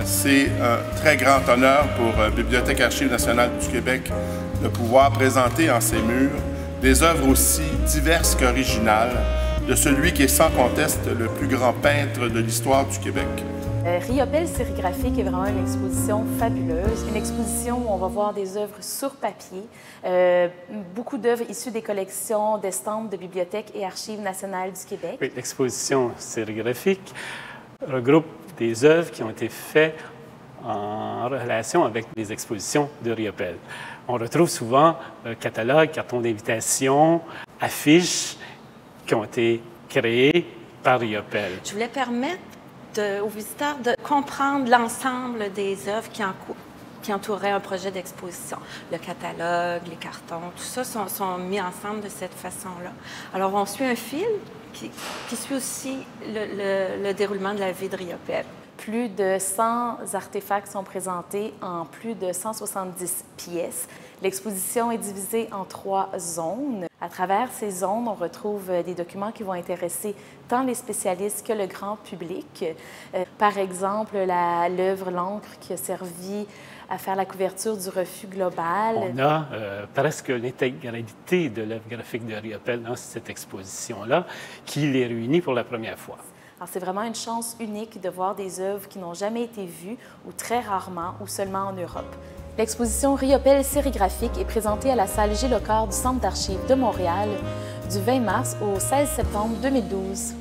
C'est un très grand honneur pour Bibliothèque Archives nationales du Québec de pouvoir présenter en ses murs des œuvres aussi diverses qu'originales de celui qui est sans conteste le plus grand peintre de l'histoire du Québec. Riopelle sérigraphique est vraiment une exposition fabuleuse, une exposition où on va voir des œuvres sur papier, beaucoup d'œuvres issues des collections d'estampes de Bibliothèque et Archives nationales du Québec. Oui, l'exposition sérigraphique regroupe des œuvres qui ont été faites en relation avec les expositions de Riopelle. On retrouve souvent catalogues, cartons d'invitation, affiches qui ont été créées par Riopelle. Je voulais permettre aux visiteurs de comprendre l'ensemble des œuvres qui entouraient un projet d'exposition. Le catalogue, les cartons, tout ça sont mis ensemble de cette façon-là. Alors, on suit un fil qui suit aussi le déroulement de la vie de Riopelle. Plus de 100 artefacts sont présentés en plus de 170 pièces. L'exposition est divisée en 3 zones. À travers ces zones, on retrouve des documents qui vont intéresser tant les spécialistes que le grand public. Par exemple, l'œuvre L'encre qui a servi à faire la couverture du refus global. On a presque l'intégralité de l'œuvre graphique de Riopelle dans cette exposition-là, qui les réunit pour la première fois. C'est vraiment une chance unique de voir des œuvres qui n'ont jamais été vues ou très rarement ou seulement en Europe. L'exposition Riopelle sérigraphique est présentée à la salle Gilles Lecor du Centre d'archives de Montréal du 20 mars au 16 septembre 2012.